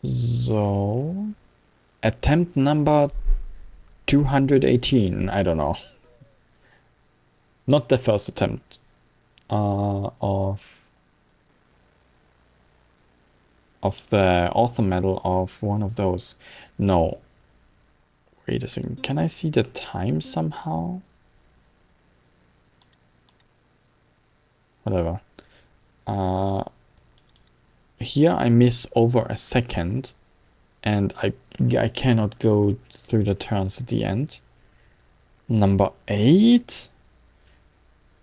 So, attempt number 218. I don't know. Not the first attempt of the author medal of one of those. No. Wait a second. Can I see the time somehow? Whatever. Here I miss over a second, and I cannot go through the turns at the end. Number 8?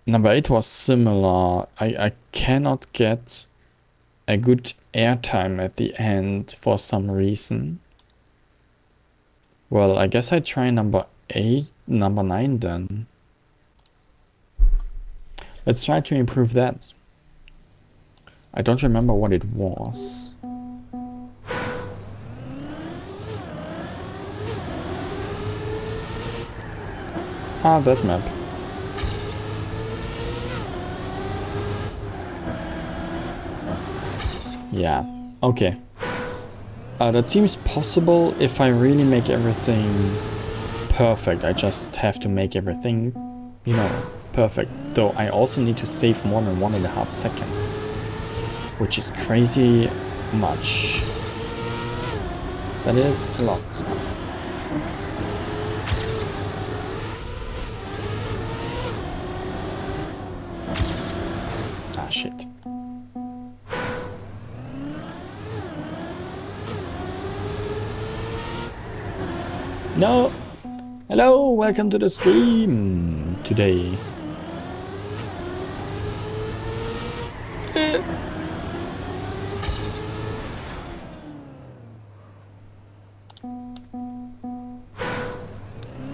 Number 8 was similar. I cannot get a good airtime at the end for some reason. Well, I guess I try number 9 then. Let's try to improve that. I don't remember what it was. Ah, that map. Yeah, okay. That seems possible if I really make everything perfect. I just have to make everything, you know, perfect. Though I also need to save more than 1.5 seconds, which is crazy much. That is a lot. Ah, shit. No! Hello, welcome to the stream today.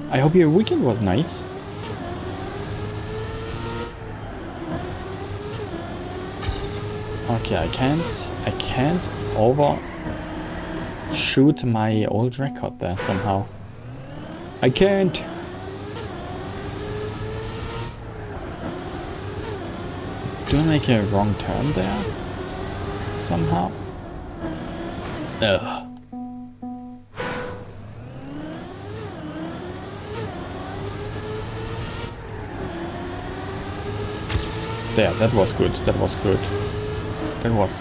I hope your weekend was nice. Okay, I can't overshoot my old record there somehow. I can't. Do I make a wrong turn there? Somehow? Ugh. There, that was good. That was good. That was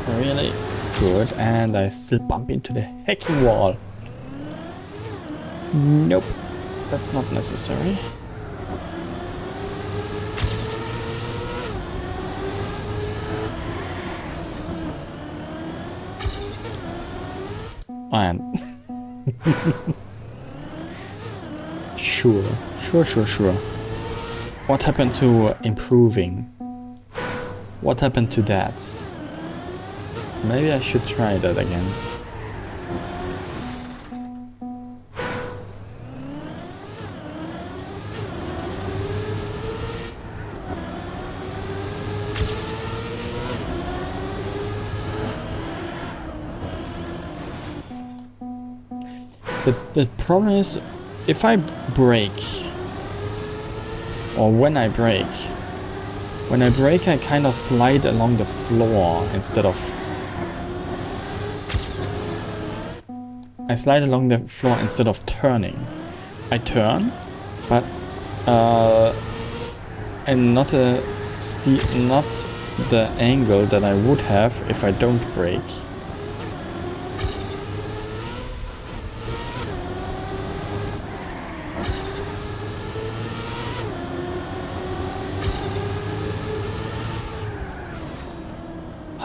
really good. And I still bump into the hacking wall. Nope, that's not necessary. And sure. What happened to improving? What happened to that? Maybe I should try that again. The problem is, if I brake, or when I brake, I kind of slide along the floor instead of... I slide along the floor instead of turning. I turn, but and not the angle that I would have if I don't brake.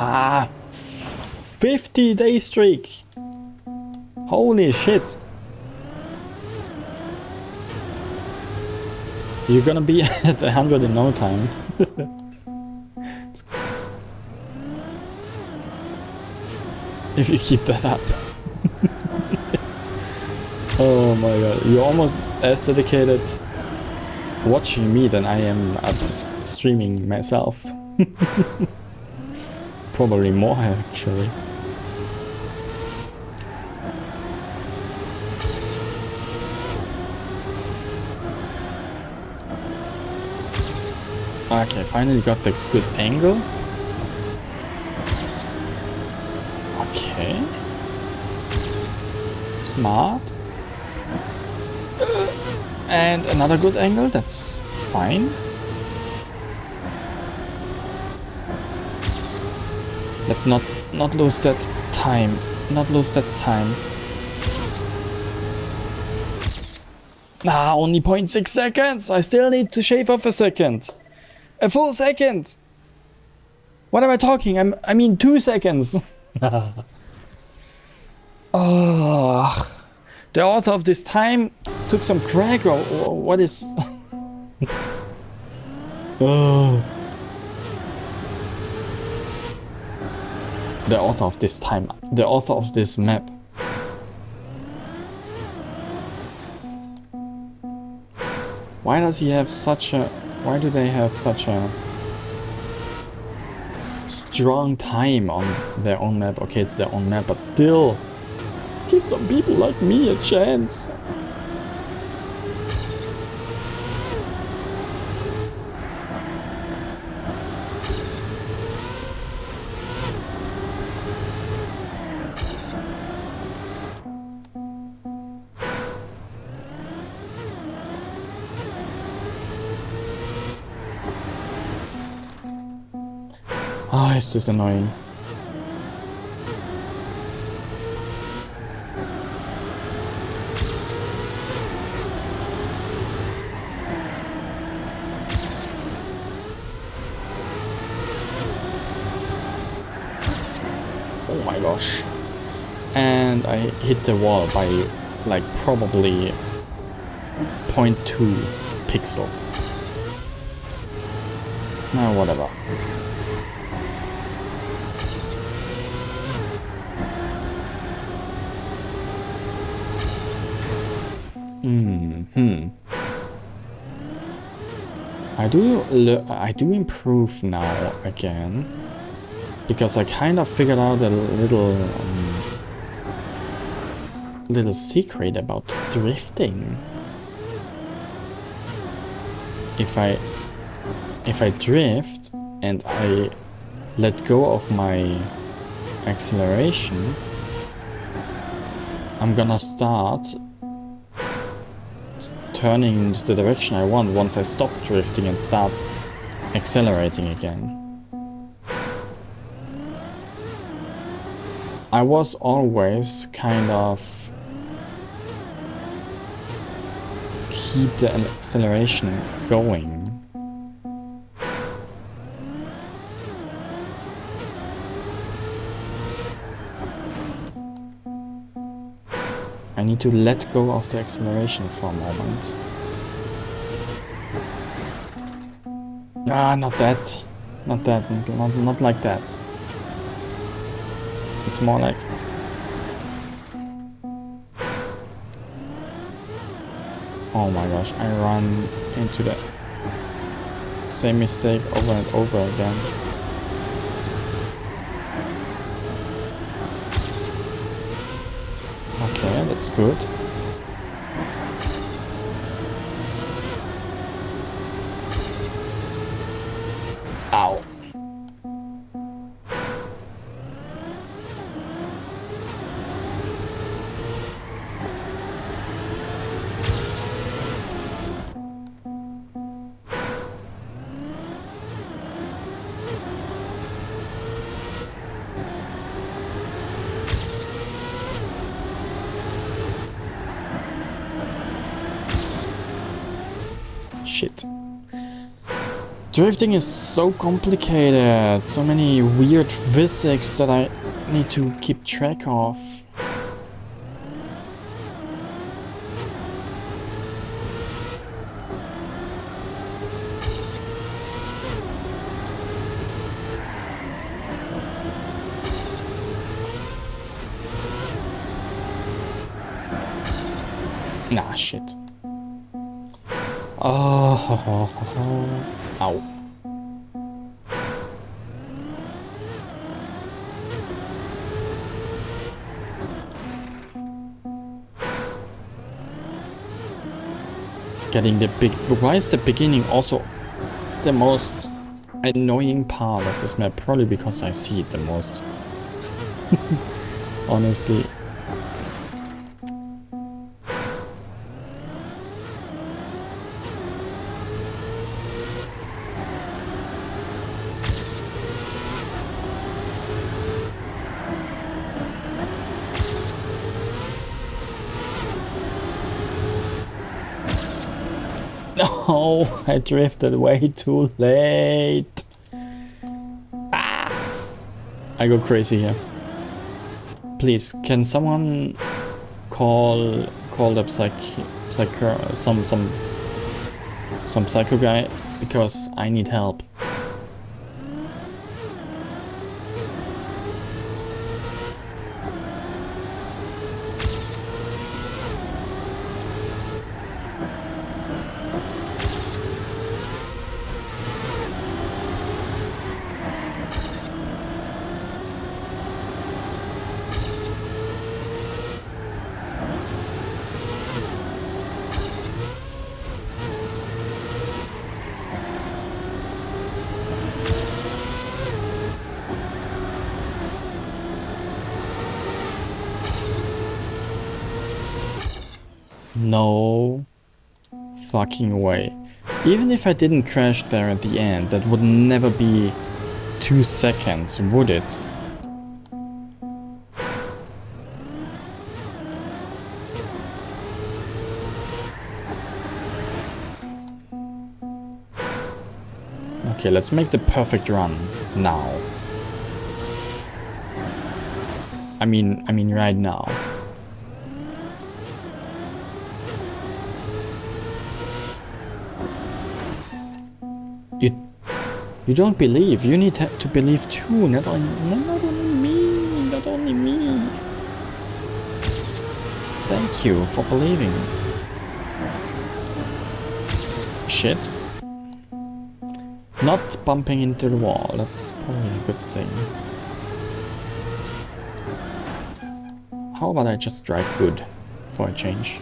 Ah, 50-day streak. Holy shit. You're gonna be at 100 in no time. If you keep that up. Oh my god, you're almost as dedicated watching me than I am at streaming myself. Probably more, actually. Okay, finally got the good angle. Okay. Smart. And another good angle, that's fine. Let's not lose that time. Not lose that time. Ah, only 0.6 seconds. I still need to shave off a second. A full second. What am I talking? I mean 2 seconds. Oh, the author of this time took some crack or what is... Oh. The author of this time, the author of this map. Why does he have such a... Why do they have such a strong time on their own map? Okay, it's their own map, but still, give some people like me a chance. Ah, it's just annoying. Oh my gosh. And I hit the wall by like probably 0.2 pixels. Nah, whatever. I do improve now again, because I kind of figured out a little secret about drifting. If I drift and I let go of my acceleration, I'm gonna start turning in the direction I want once I stop drifting and start accelerating again. I was always kind of keep the acceleration going. I need to let go of the acceleration for a moment. Ah, not that. Not that. Not like that. It's more like... Oh my gosh, I run into the same mistake over and over again. Okay, that's good. Ow. Shit. Drifting is so complicated. So many weird physics that I need to keep track of. Nah, shit. Oh, ow. Getting the big... Why is the beginning also the most annoying part of this map? Probably because I see it the most. Honestly. No, I drifted way too late. Ah, I go crazy here. Please, can someone call up some psycho guy, because I need help. No fucking way. Even if I didn't crash there at the end, that would never be 2 seconds, would it? Okay, let's make the perfect run now. I mean right now. You don't believe. You need to believe too. Not only me. Not only me. Thank you for believing. Shit. Not bumping into the wall. That's probably a good thing. How about I just drive good for a change?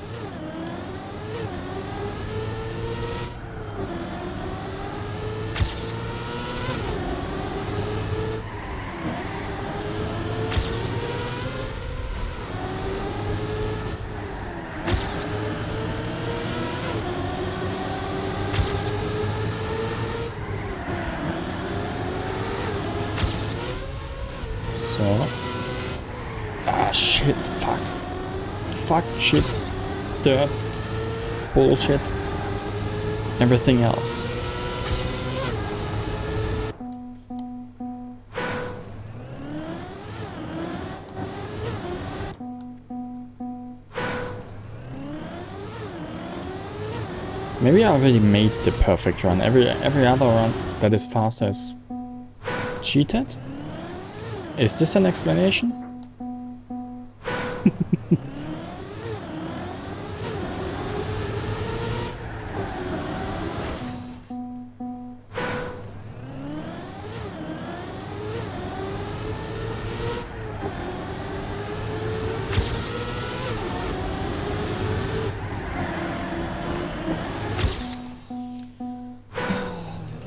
Shit, fuck, shit, dirt, bullshit, everything else. Maybe I already made the perfect run. Every other run that is faster is cheated? Is this an explanation?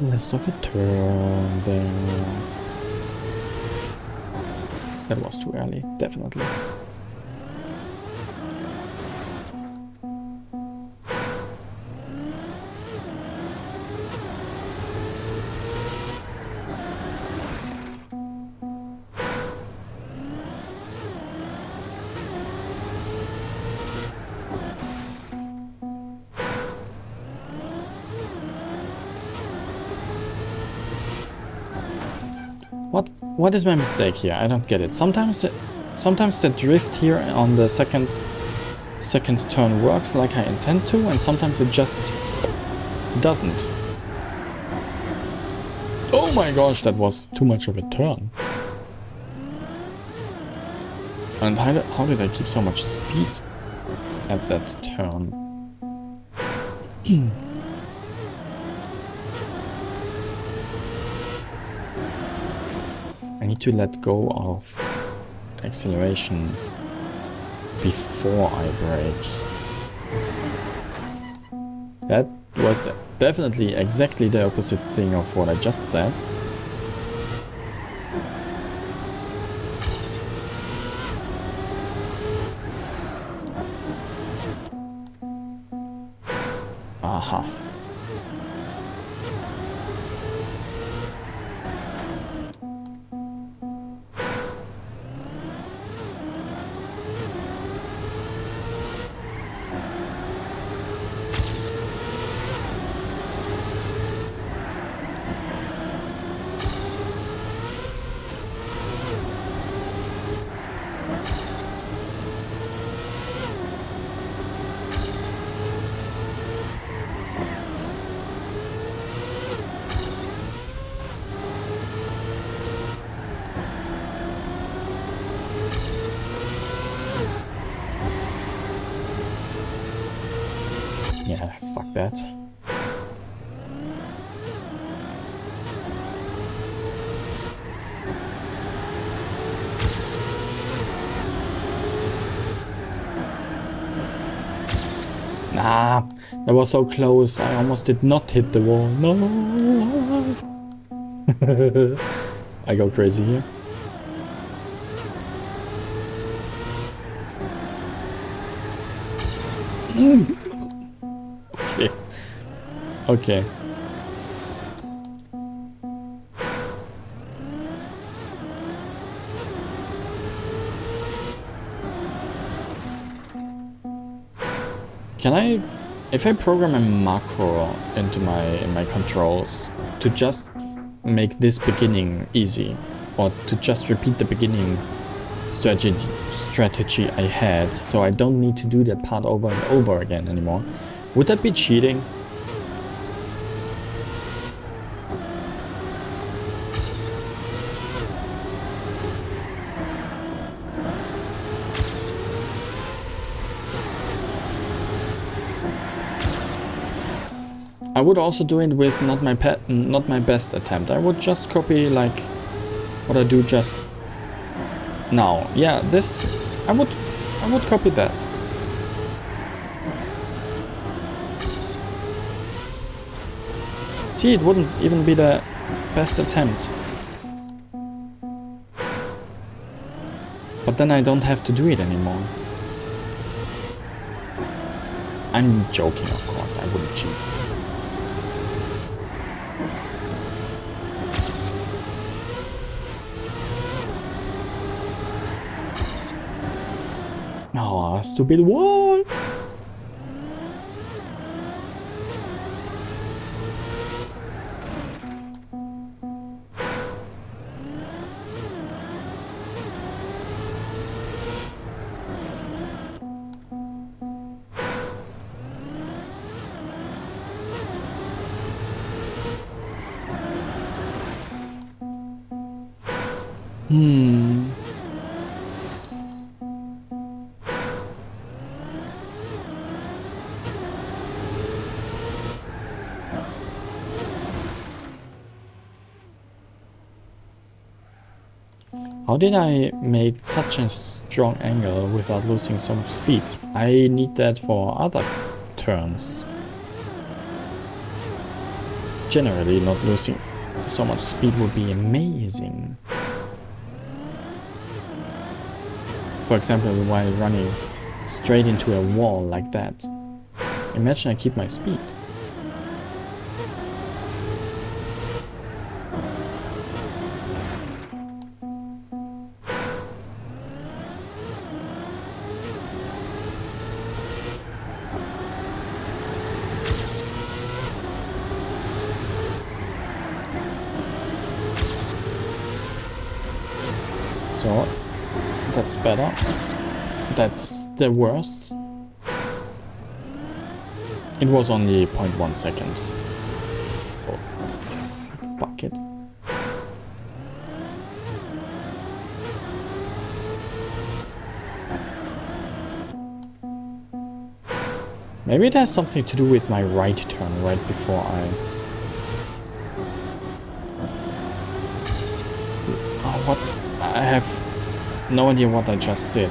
Less of a turn there. That was too early, definitely. What is my mistake here? I don't get it. Sometimes the drift here on the second turn works like I intend to, and sometimes it just doesn't. Oh my gosh, that was too much of a turn. And how did I keep so much speed at that turn? I need to let go of acceleration before I brake. That was definitely exactly the opposite thing of what I just said. Aha. Yeah, fuck that. Nah, that was so close. I almost did not hit the wall. No. I go crazy here. Okay. Okay. Can I, if I program a macro into my controls to just make this beginning easy, or to just repeat the beginning strategy I had, so I don't need to do that part over and over again anymore, would that be cheating? I would also do it with not my best attempt. I would just copy like what I do just now. Yeah, this I would copy that. See, it wouldn't even be the best attempt. But then I don't have to do it anymore. I'm joking, of course. I wouldn't cheat. Oh, stupid wall! How did I make such a strong angle without losing so much speed? I need that for other turns. Generally, not losing so much speed would be amazing. For example, while running straight into a wall like that. Imagine I keep my speed. So, that's better. That's the worst. It was only 0.1 second. So, fuck it. Maybe it has something to do with my right turn right before I... Oh, what? I have no idea what I just did.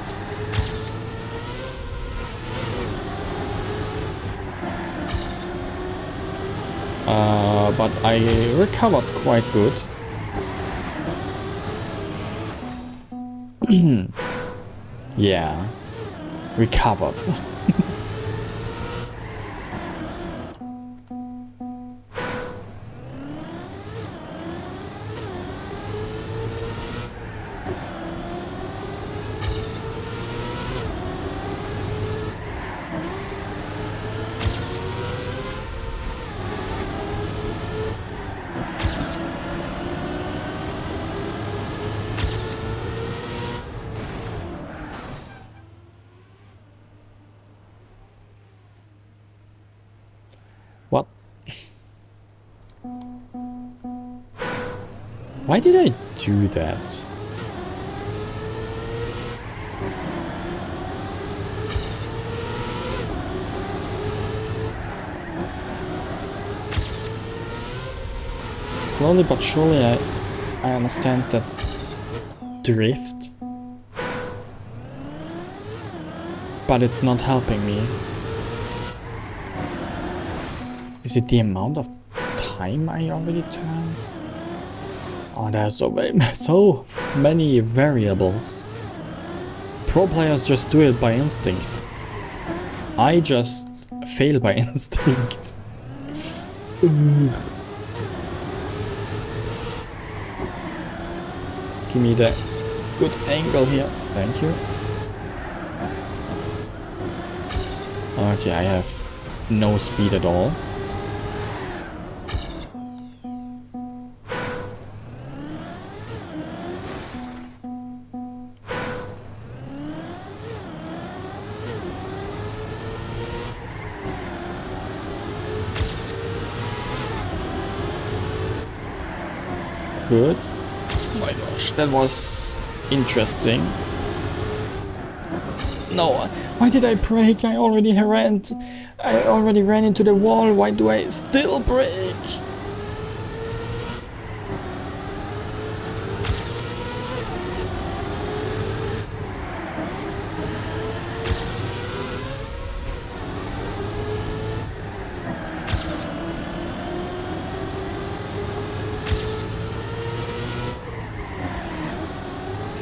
But I recovered quite good. Yeah, recovered. What? Why did I do that? slowly but surely I understand that drift. But it's not helping me. Is it the amount of time I already turned? Oh, there are so many variables. Pro players just do it by instinct. I just fail by instinct. Ugh. Give me the good angle here. Thank you. Okay, I have no speed at all. Good. Oh my gosh, that was interesting. No, why did I brake? I already ran into the wall. Why do I still brake?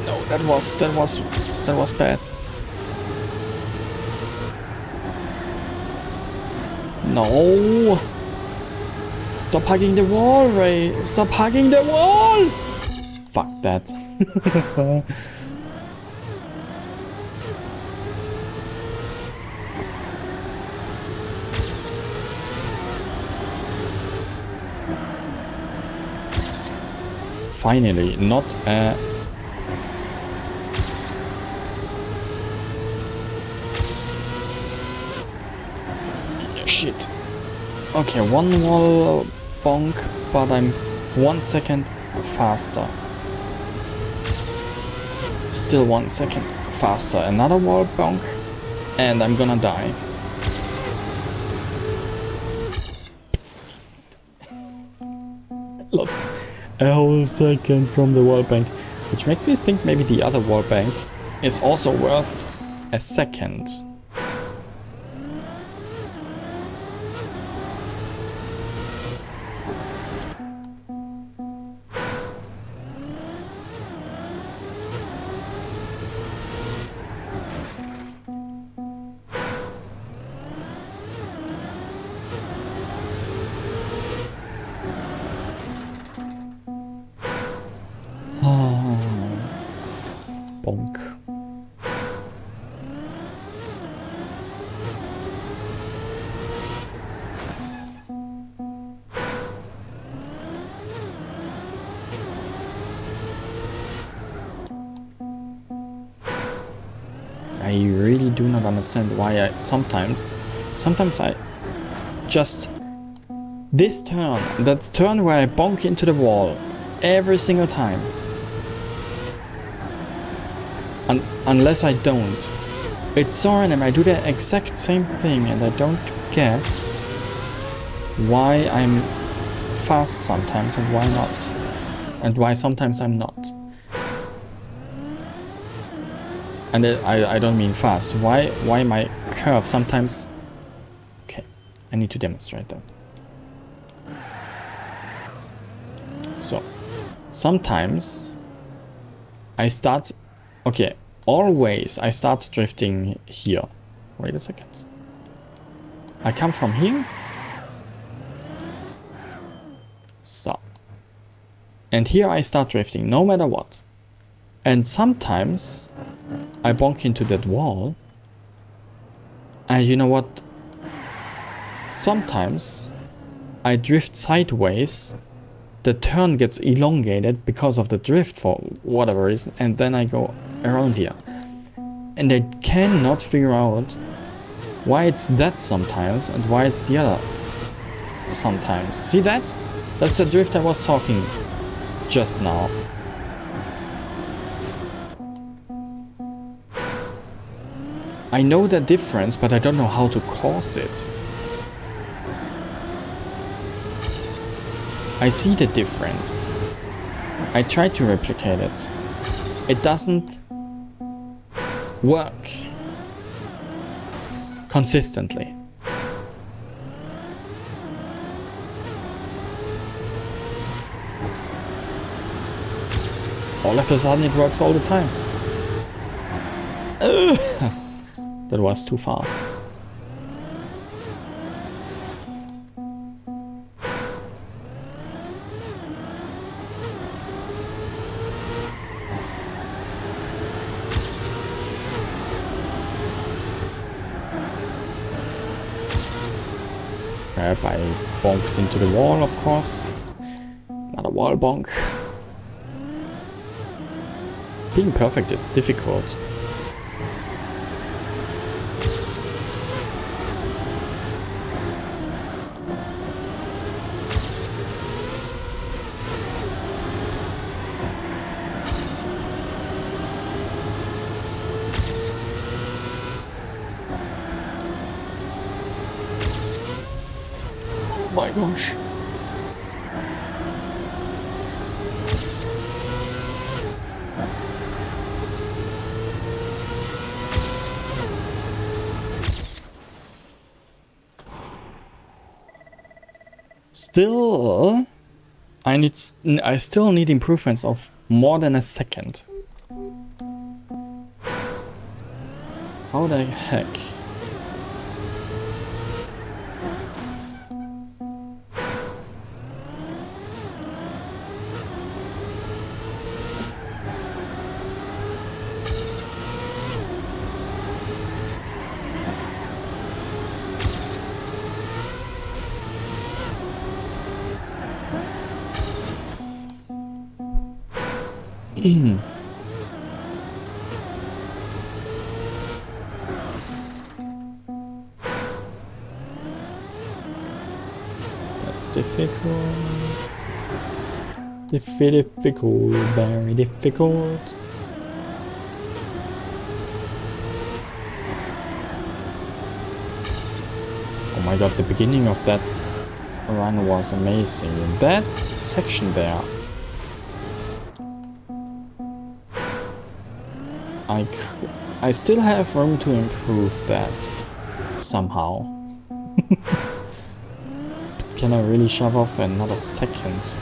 No, that was bad. No! Stop hugging the wall, Ray! Stop hugging the wall! Fuck that. Finally, not a... Shit. Okay, one wall bonk, but I'm 1 second faster. Still 1 second faster. Another wall bonk, and I'm gonna die. Lost a whole second from the wall bank, which makes me think maybe the other wall bank is also worth a second. Bonk. I really do not understand why I sometimes I just this turn, that turn where I bonk into the wall every single time. Unless I don't. It's so random. I do the exact same thing and I don't get why I'm fast sometimes and why not. And why sometimes I'm not. And I don't mean fast. Why my curve sometimes... Okay, I need to demonstrate that. So, sometimes I start... Okay, always I start drifting here. Wait a second. I come from here. So. And here I start drifting, no matter what. And sometimes I bonk into that wall. And you know what? Sometimes I drift sideways. The turn gets elongated because of the drift for whatever reason. And then I go around here. And I cannot figure out why it's that sometimes and why it's the other sometimes. See that? That's the drift I was talking just now. I know the difference, but I don't know how to cause it. I see the difference. I try to replicate it. It doesn't work consistently. All of a sudden it works all the time. That was too far. I bonked into the wall, of course. Another wall bonk. Being perfect is difficult. Oh my gosh. Still, I still need improvements of more than a second. How the heck? That's difficult. Difficult, very difficult. Oh my god, the beginning of that run was amazing. That section there. I still have room to improve that somehow. Can I really shove off another second?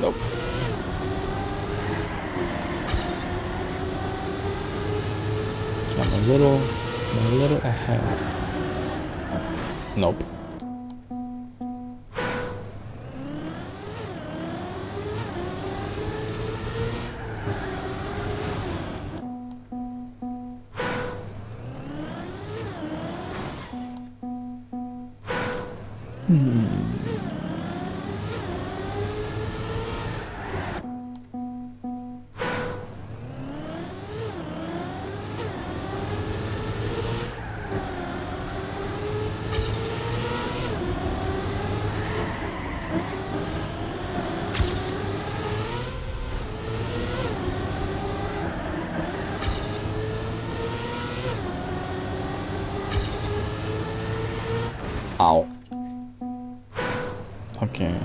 Nope. I'm a little ahead. Nope. Ow. Okay.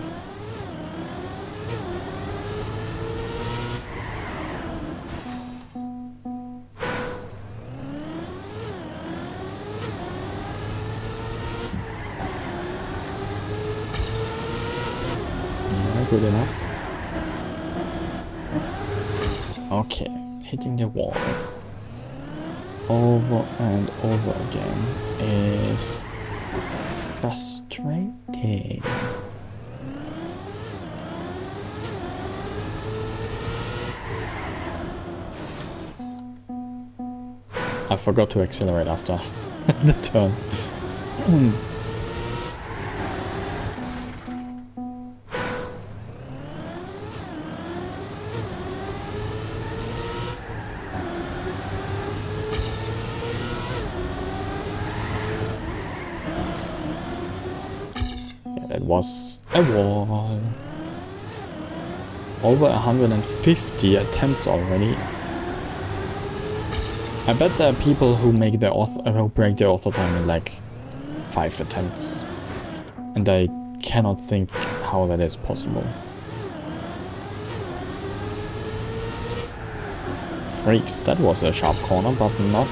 Yeah, good enough. Okay, hitting the wall over and over again is frustrating. I forgot to accelerate after the turn. It was a wall. Over 150 attempts already. I bet there are people who make their who break their author time in like 5 attempts. And I cannot think how that is possible. Freaks, that was a sharp corner, but not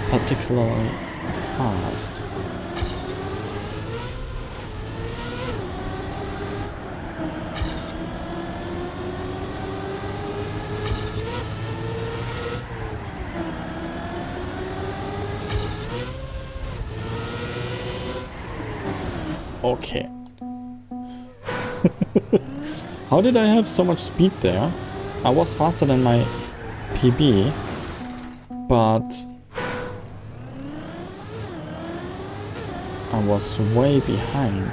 particularly fast. Okay. How did I have so much speed there? I was faster than my PB, but I was way behind.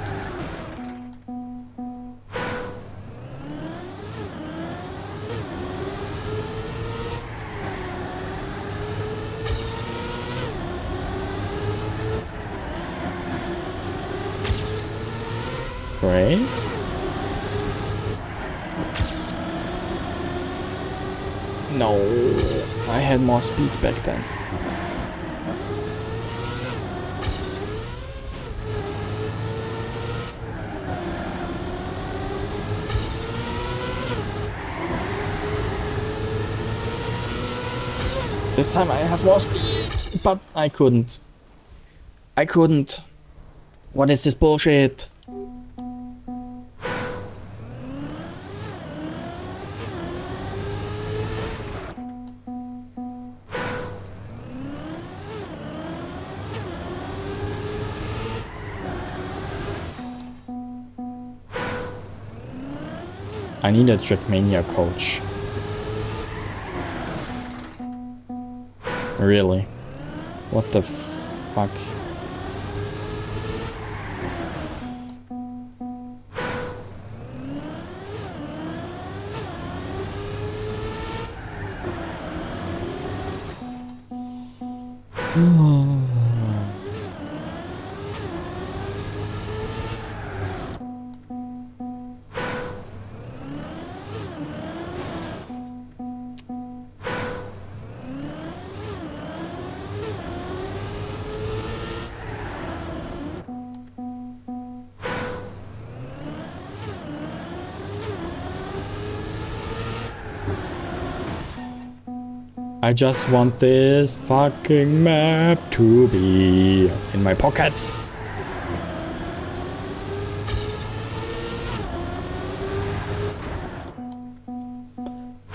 Great. No, I had more speed back then. This time I have more speed, but I couldn't. What is this bullshit? I need a Trackmania coach. Really? What the fuck? I just want this fucking map to be in my pockets.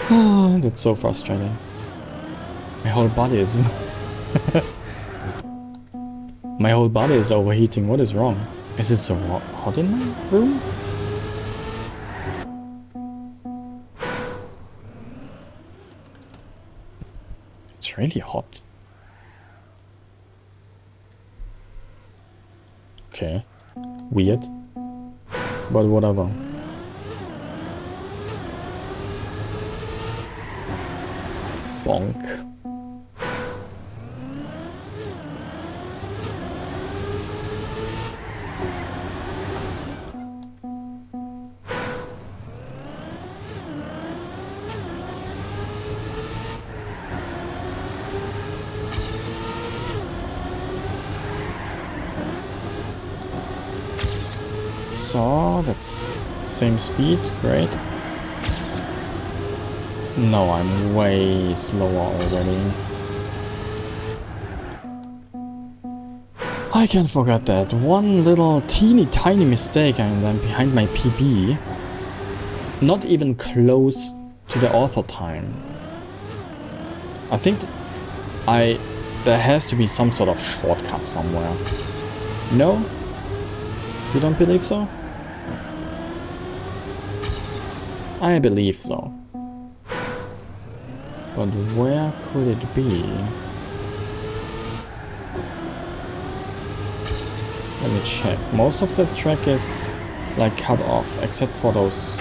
Oh, that's so frustrating. My whole body is... My whole body is overheating. What is wrong? Is it so hot in my room? It's really hot. Okay. Weird. But whatever. Bonk. So that's same speed, great. No, I'm way slower already. I can't forget that. One little teeny tiny mistake and I'm behind my PB. Not even close to the author time. I think there has to be some sort of shortcut somewhere. No? You don't believe so? I believe so. But where could it be? Let me check. Most of the track is like cut off, except for those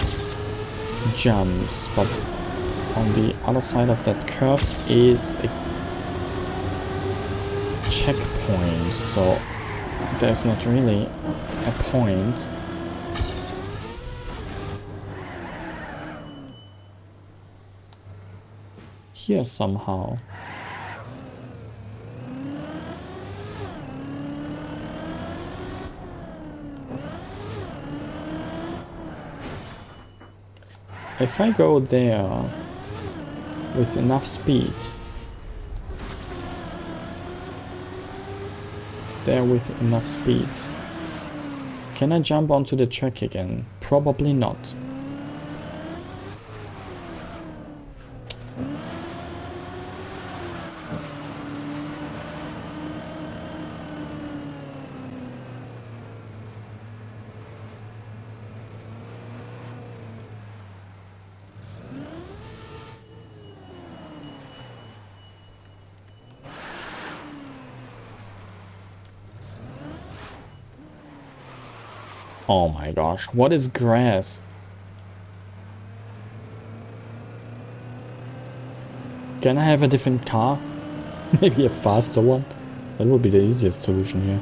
jumps. But on the other side of that curve is a checkpoint. So there's not really a point. Here somehow. If I go there with enough speed, can I jump onto the track again? Probably not. Oh my gosh, what is grass? Can I have a different car? Maybe a faster one? That would be the easiest solution here.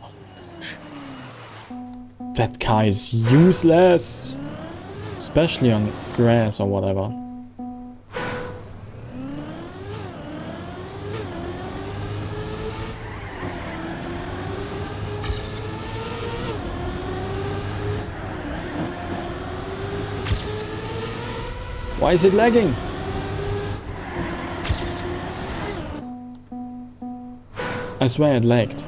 Oh my gosh. That car is useless! Especially on grass or whatever. Why is it lagging? I swear it lagged.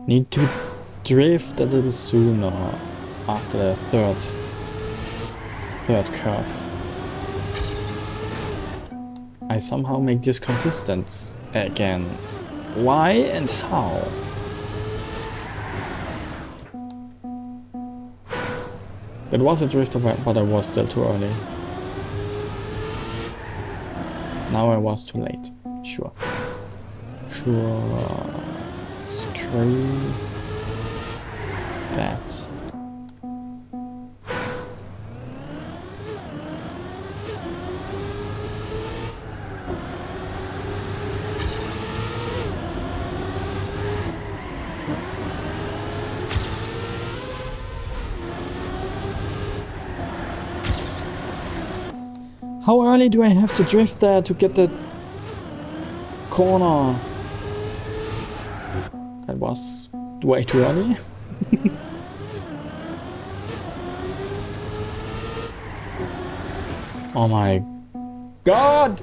Need to drift a little sooner after the third curve. I somehow make this consistent again. Why and how? It was a drift, but I was still too early. Now I was too late. Sure. Screw that. How early do I have to drift there to get the corner? That was way too early. Oh my god!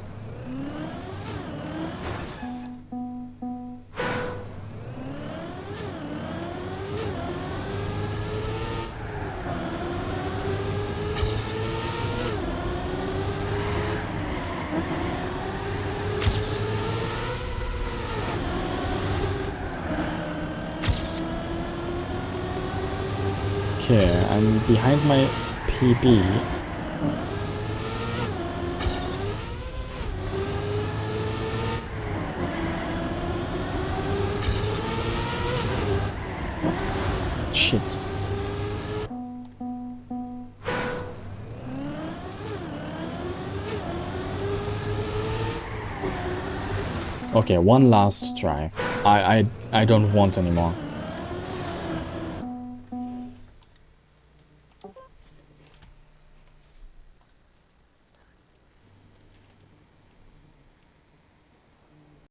Okay, I'm behind my PB. Shit. Okay, one last try. I don't want anymore.